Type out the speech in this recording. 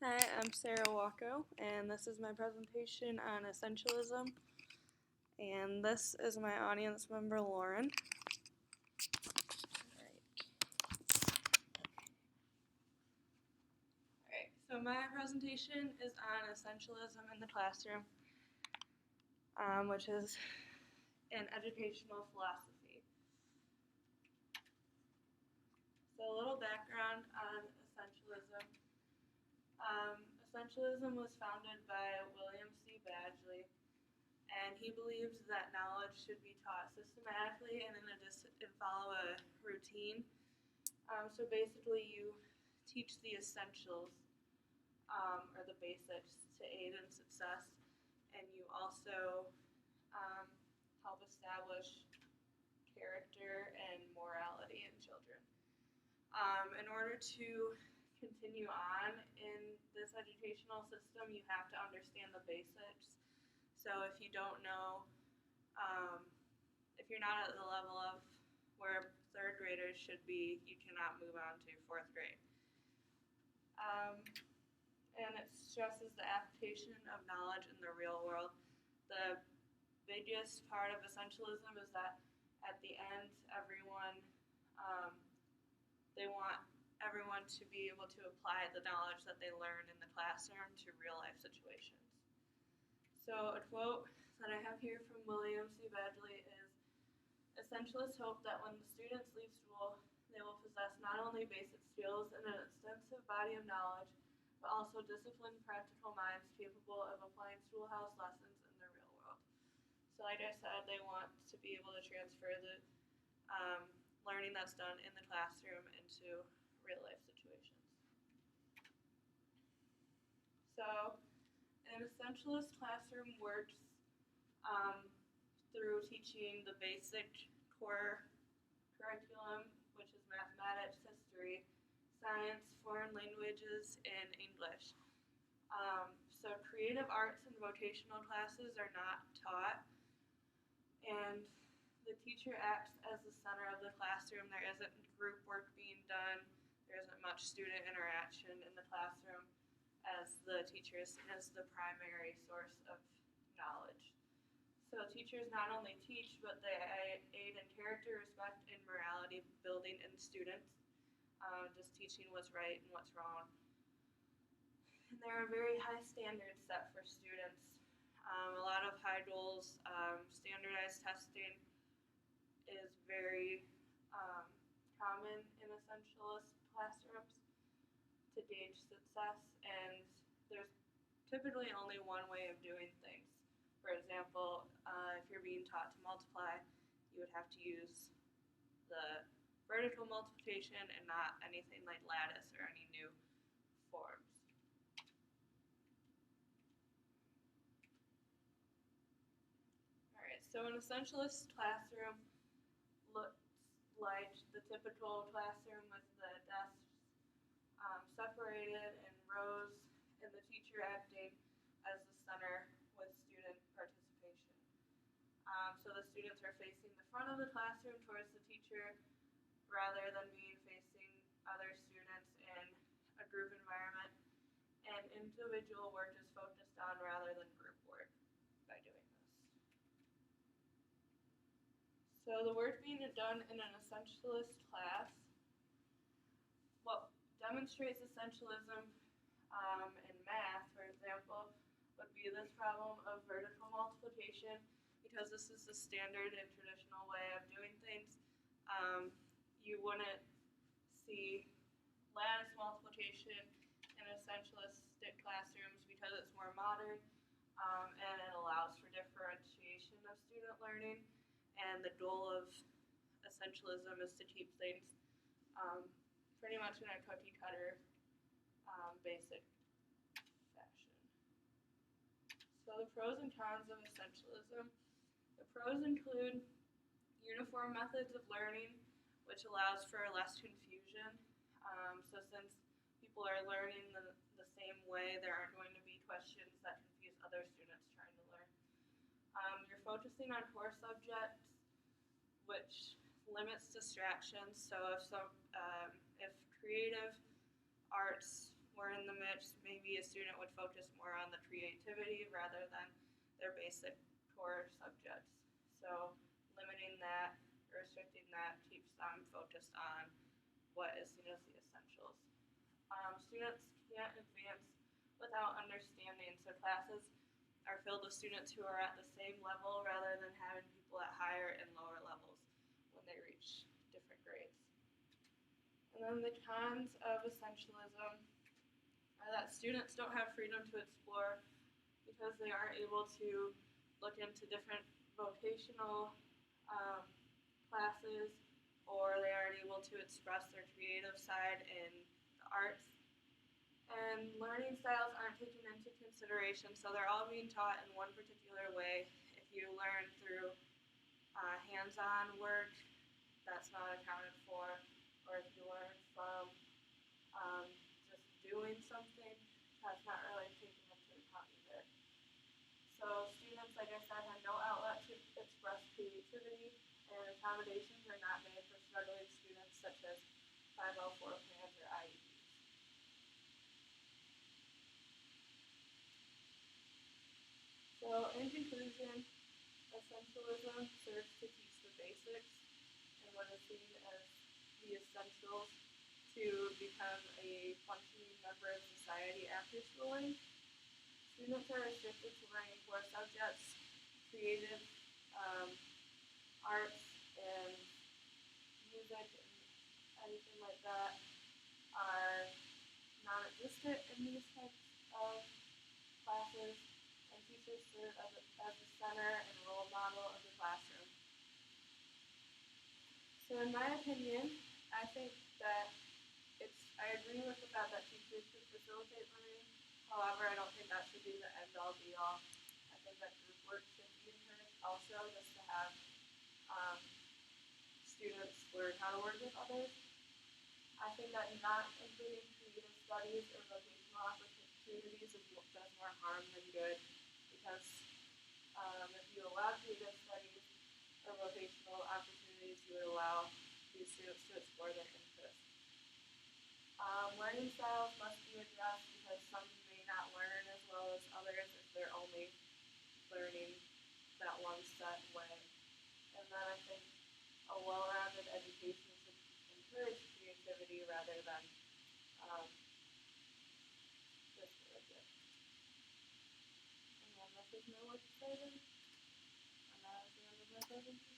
Hi, I'm Sarah Walkowe, and this is my presentation on essentialism. And this is my audience member, Lauren. Alright, so my presentation is on essentialism in the classroom, which is an educational philosophy. So a little background on essentialism. Essentialism was founded by William C. Badgley, and he believed that knowledge should be taught systematically and follow a routine. So basically, you teach the essentials, or the basics, to aid in success, and you also help establish character and morality in children. In order to continue on in this educational system, you have to understand the basics. So if you don't know, if you're not at the level of where third graders should be, you cannot move on to fourth grade. And it stresses the application of knowledge in the real world. The biggest part of essentialism is that at the end, they want everyone to be able to apply the knowledge that they learn in the classroom to real life situations. So a quote that I have here from William C. Badgley is, "Essentialists hope that when the students leave school, they will possess not only basic skills and an extensive body of knowledge, but also disciplined, practical minds capable of applying schoolhouse lessons in the real world." So like I said, they want to be able to transfer the learning that's done in the classroom into real life situations. So an essentialist classroom works through teaching the basic core curriculum, which is mathematics, history, science, foreign languages, and English. So creative arts and vocational classes are not taught, and the teacher acts as the center of the classroom. There isn't group work being done. There isn't much student interaction in the classroom, as the teacher is seen as the primary source of knowledge. So teachers not only teach, but they aid in character, respect, and morality building in students, just teaching what's right and what's wrong. And there are very high standards set for students. A lot of high goals, standardized testing is very common in essentialist classrooms to gauge success, and there's typically only one way of doing things. For example, if you're being taught to multiply, you would have to use the vertical multiplication and not anything like lattice or any new forms. Alright, so an essentialist classroom looks like the typical classroom with the desks separated in rows, and the teacher acting as the center with student participation. So the students are facing the front of the classroom towards the teacher rather than being facing other students in a group environment, and individual work is focused on rather than group work by doing this. So the work being done in an essentialist class, what demonstrates essentialism in math, for example, would be this problem of vertical multiplication, because this is the standard and traditional way of doing things. You wouldn't see lattice multiplication in essentialistic classrooms because it's more modern, and it allows for differentiation of student learning, and the goal of essentialism is to keep things pretty much in a cookie cutter basic fashion. So the pros and cons of essentialism. The pros include uniform methods of learning, which allows for less confusion. So since people are learning the same way, there aren't going to be questions that confuse other students trying to learn. You're focusing on core subjects, which limits distractions. So if creative arts more in the mix, maybe a student would focus more on the creativity rather than their basic core subjects. So limiting that, restricting that keeps them focused on what is seen as the essentials. Students can't advance without understanding, so classes are filled with students who are at the same level rather than having people at higher and lower levels when they reach different grades. And then the cons of essentialism are that students don't have freedom to explore because they aren't able to look into different vocational classes, or they aren't able to express their creative side in the arts. And learning styles aren't taken into consideration, so they're all being taught in one particular way. If you learn through hands-on work, that's not accounted for, or if you learn from just doing something, that's not really taken into account either. So students, like I said, have no outlet to express creativity, and accommodations are not made for struggling students such as 504 plans or IEPs. So in conclusion, essentialism serves to teach the basics and what is seen as the essentials to become a functioning member of society after schooling. Students are restricted to learning core subjects, creative arts and music and anything like that are non-existent in these types of classes, and teachers serve as the center and role model of the classroom. So in my opinion, I think that I agree with the fact that teachers should facilitate learning. However, I don't think that should be the end-all be-all. I think that group work should be encouraged also, just to have students learn how to work with others. I think that not including creative studies or vocational opportunities does more harm than good, because if you allow creative studies or vocational opportunities, you would allow these students to explore their interests. Learning styles must be addressed because some may not learn as well as others if they're only learning that one set way. And then I think a well-rounded education should encourage creativity rather than discourage it. And then this is my work statement, and that is the end of my presentation.